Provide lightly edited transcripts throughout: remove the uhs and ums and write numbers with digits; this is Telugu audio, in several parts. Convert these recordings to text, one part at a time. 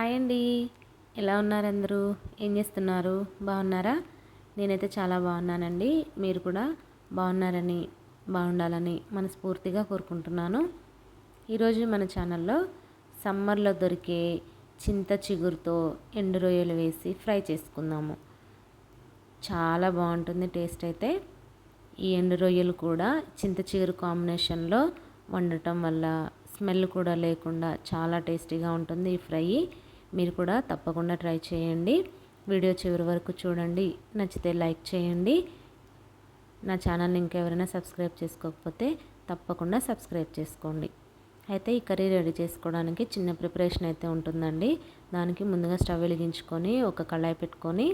హాయ్ అండి. ఎలా ఉన్నారు అందరూ? ఏం చేస్తున్నారు? బాగున్నారా? నేనైతే చాలా బాగున్నానండి. మీరు కూడా బాగున్నారని, బాగుండాలని మనస్ఫూర్తిగా కోరుకుంటున్నాను. ఈరోజు మన ఛానల్లో సమ్మర్లో దొరికే చింత చిగురుతో ఎండు రొయ్యలు వేసి ఫ్రై చేసుకుందాము. చాలా బాగుంటుంది టేస్ట్ అయితే. ఈ ఎండు రొయ్యలు కూడా చింత చిగురు కాంబినేషన్లో వండటం వల్ల స్మెల్ కూడా లేకుండా చాలా టేస్టీగా ఉంటుంది ఈ ఫ్రై. మీరు కూడా తప్పకుండా ట్రై చేయండి. వీడియో చివరి వరకు చూడండి. నచ్చితే లైక్ చేయండి. నా ఛానల్ని ఇంకెవరైనా సబ్స్క్రైబ్ చేసుకోకపోతే తప్పకుండా సబ్స్క్రైబ్ చేసుకోండి. అయితే ఈ కర్రీ రెడీ చేసుకోవడానికి చిన్న ప్రిపరేషన్ అయితే ఉంటుందండి. దానికి ముందుగా స్టవ్ వెలిగించుకొని ఒక కళాయి పెట్టుకొని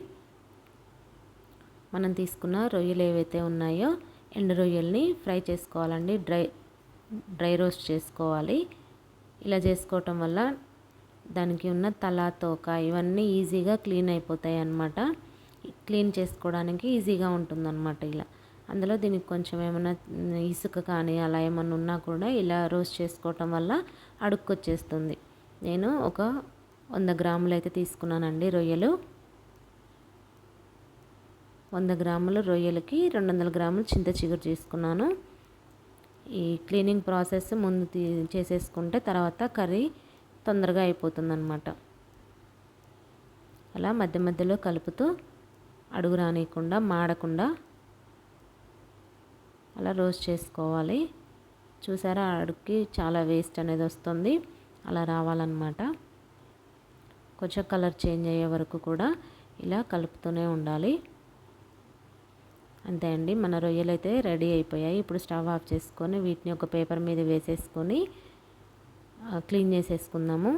మనం తీసుకున్న రొయ్యలు ఏవైతే ఉన్నాయో ఎండు రొయ్యల్ని ఫ్రై చేసుకోవాలండి. డ్రై రోస్ట్ చేసుకోవాలి. ఇలా చేసుకోవటం వల్ల దానికి ఉన్న తల, తోక ఇవన్నీ ఈజీగా క్లీన్ అయిపోతాయి అన్నమాట. క్లీన్ చేసుకోవడానికి ఈజీగా ఉంటుందన్నమాట ఇలా. అందులో దీనికి కొంచెం ఏమైనా ఇసుక కానీ అలా ఏమన్నా ఉన్నా కూడా ఇలా రోస్ట్ చేసుకోవటం వల్ల అడుక్కొచ్చేస్తుంది. నేను ఒక 100 గ్రాములు అయితే తీసుకున్నానండి రొయ్యలు. 100 గ్రాముల రొయ్యలకి 200 గ్రాములు చింత చిగురు తీసుకున్నాను. ఈ క్లీనింగ్ ప్రాసెస్ ముందు చేసేసుకుంటే తర్వాత కర్రీ తొందరగా అయిపోతుందన్నమాట. అలా మధ్య మధ్యలో కలుపుతూ అడుగు రానియకుండా, మాడకుండా అలా రోస్ట్ చేసుకోవాలి. చూసారా, అడుగుకి చాలా వేస్ట్ అనేది వస్తుంది. అలా రావాలన్నమాట. కొంచెం కలర్ చేంజ్ అయ్యే వరకు కూడా ఇలా కలుపుతూనే ఉండాలి. అంతే అండి, మన రొయ్యలు అయితే రెడీ అయిపోయాయి. ఇప్పుడు స్టవ్ ఆఫ్ చేసుకొని వీటిని ఒక పేపర్ మీద వేసేసుకొని క్లీన్ చేసేసుకుందాము.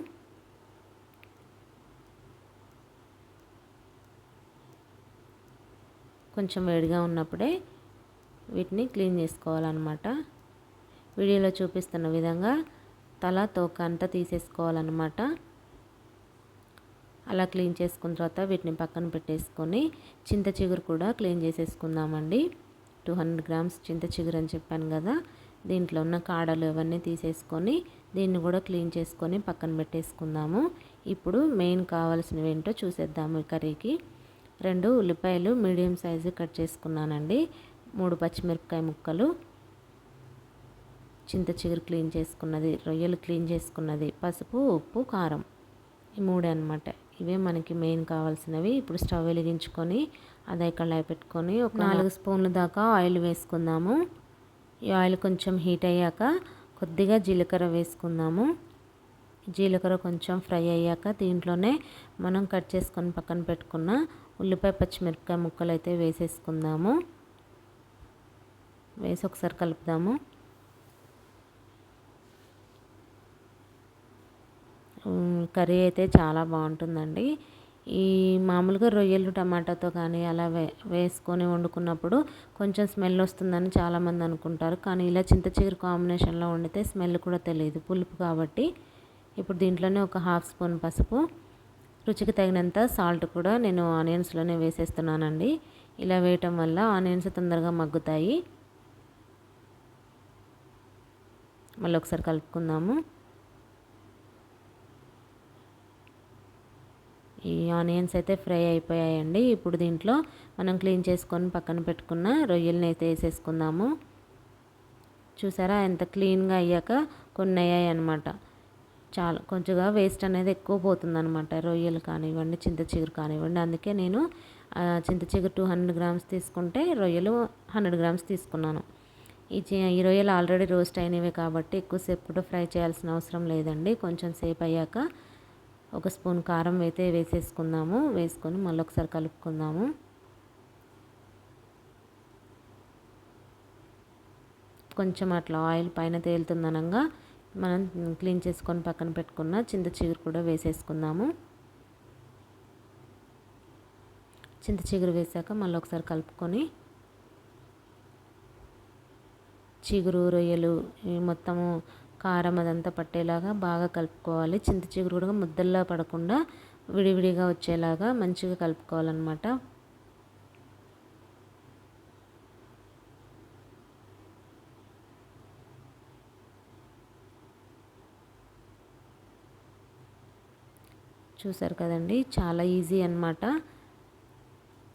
కొంచెం వేడిగా ఉన్నప్పుడే వీటిని క్లీన్ చేసుకోవాలన్నమాట. వీడియోలో చూపిస్తున్న విధంగా తల, తోక అంతా తీసేసుకోవాలన్నమాట. అలా క్లీన్ చేసుకున్న తర్వాత వీటిని పక్కన పెట్టేసుకొని చింత చిగురు కూడా క్లీన్ చేసేసుకుందామండి. 200 గ్రామ్స్ చింత చిగురు అని చెప్పాను కదా, దీంట్లో ఉన్న కాడలు అవన్నీ తీసేసుకొని దీన్ని కూడా క్లీన్ చేసుకొని పక్కన పెట్టేసుకుందాము. ఇప్పుడు మెయిన్ కావాల్సినవి ఏంటో చూసేద్దాము. ఈ కర్రీకి 2 ఉల్లిపాయలు మీడియం సైజు కట్ చేసుకున్నానండి. 3 పచ్చిమిరపకాయ ముక్కలు, చింత చిగురు క్లీన్ చేసుకున్నది, రొయ్యలు క్లీన్ చేసుకున్నది, పసుపు, ఉప్పు, కారం, ఈ 3 అన్నమాట. ఇవే మనకి మెయిన్ కావాల్సినవి. ఇప్పుడు స్టవ్ వెలిగించుకొని అదే కళాయి పెట్టుకొని ఒక 4 స్పూన్ల దాకా ఆయిల్ వేసుకుందాము. ఈ ఆయిల్ కొంచెం హీట్ అయ్యాక కొద్దిగా జీలకర్ర వేసుకుందాము. జీలకర్ర కొంచెం ఫ్రై అయ్యాక దీంట్లోనే మనం కట్ చేసుకొని పక్కన పెట్టుకున్న ఉల్లిపాయ, పచ్చిమిరపకాయ ముక్కలు అయితే వేసేసుకుందాము. వేసి ఒకసారి కలుపుదాము. కర్రీ అయితే చాలా బాగుంటుందండి. ఈ మామూలుగా రొయ్యలు టమాటాతో కానీ అలా వేసుకొని వండుకున్నప్పుడు కొంచెం స్మెల్ వస్తుందని చాలామంది అనుకుంటారు. కానీ ఇలా చింత చిగురు కాంబినేషన్లో వండితే స్మెల్ కూడా తెలియదు, పులుపు కాబట్టి. ఇప్పుడు దీంట్లోనే ఒక 1/2 స్పూన్ పసుపు, రుచికి తగినంత సాల్ట్ కూడా నేను ఆనియన్స్లోనే వేసేస్తున్నానండి. ఇలా వేయటం వల్ల ఆనియన్స్ తొందరగా మగ్గుతాయి. మళ్ళీ ఒకసారి కలుపుకుందాము. ఈ ఆనియన్స్ అయితే ఫ్రై అయిపోయాయండి. ఇప్పుడు దీంట్లో మనం క్లీన్ చేసుకొని పక్కన పెట్టుకున్న రొయ్యల్ని అయితే వేసేసుకుందాము. చూసారా, ఎంత క్లీన్గా అయ్యాక కొన్ని అయ్యాయి అన్నమాట. చాలా కొంచెంగా వేస్ట్ అనేది ఎక్కువ పోతుందన్నమాట. రొయ్యలు కానివ్వండి, చింత చిగురు కానివ్వండి. అందుకే నేను చింత చిగురు 200 గ్రామ్స్ తీసుకుంటే రొయ్యలు 100 గ్రామ్స్ తీసుకున్నాను. ఈ రొయ్యలు ఆల్రెడీ రోస్ట్ అయినవే కాబట్టి ఎక్కువసేపు కూడా ఫ్రై చేయాల్సిన అవసరం లేదండి. కొంచెం సేపు అయ్యాక ఒక స్పూన్ కారం అయితే వేసేసుకుందాము. వేసుకొని మళ్ళీ ఒకసారి కలుపుకుందాము. కొంచెం అట్లా ఆయిల్ పైన తేలుతుందనగా మనం క్లీన్ చేసుకొని పక్కన పెట్టుకున్న చింత చిగురు కూడా వేసేసుకుందాము. చింత చిగురు వేసాక మళ్ళీ ఒకసారి కలుపుకొని చిగురు, రొయ్యలు మొత్తము కారం అదంతా పట్టేలాగా బాగా కలుపుకోవాలి. చింత చిగురు కూడా ముద్దల్లా పడకుండా విడివిడిగా వచ్చేలాగా మంచిగా కలుపుకోవాలన్నమాట. చూసారు కదండి, చాలా ఈజీ అన్నమాట.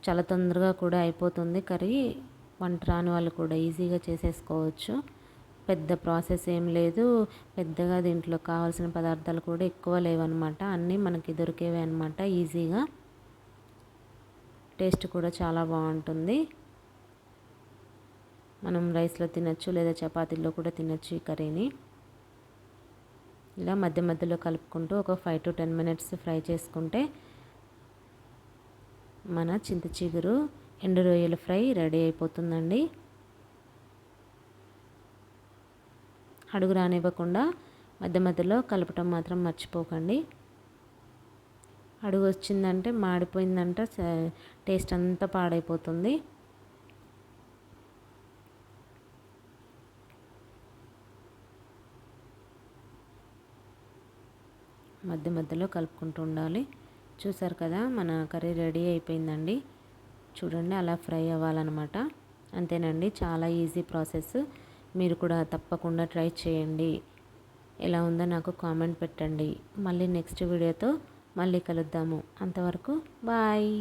చాలా తొందరగా కూడా అయిపోతుంది కర్రీ. వంట రాని వాళ్ళు కూడా ఈజీగా చేసేసుకోవచ్చు. పెద్ద ప్రాసెస్ ఏం లేదు. పెద్దగా దీంట్లో కావాల్సిన పదార్థాలు కూడా ఎక్కువ లేవన్నమాట. అన్నీ మనకి దొరికేవే అన్నమాట ఈజీగా. టేస్ట్ కూడా చాలా బాగుంటుంది. మనం రైస్లో తినచ్చు, లేదా చపాతీల్లో కూడా తినచ్చు ఈ కర్రీని. ఇలా మధ్య మధ్యలో కలుపుకుంటూ ఒక 5 to 10 minutes ఫ్రై చేసుకుంటే మన చింత చిగురు ఎండు రొయ్యల ఫ్రై రెడీ అయిపోతుందండి. అడుగు రానివ్వకుండా మధ్య మధ్యలో కలపటం మాత్రం మర్చిపోకండి. అడుగు వచ్చిందంటే మాడిపోయిందంటే టేస్ట్ అంతా పాడైపోతుంది. మధ్య మధ్యలో కలుపుకుంటూ ఉండాలి. చూసారు కదా, మన కర్రీ రెడీ అయిపోయిందండి. చూడండి, అలా ఫ్రై అవ్వాలన్నమాట. అంతేనండి, చాలా ఈజీ ప్రాసెస్. మీరు కూడా తప్పకుండా ట్రై చేయండి. ఎలా ఉందో నాకు కామెంట్ పెట్టండి. మళ్ళీ నెక్స్ట్ వీడియోతో మళ్ళీ కలుద్దాము. అంతవరకు బాయ్.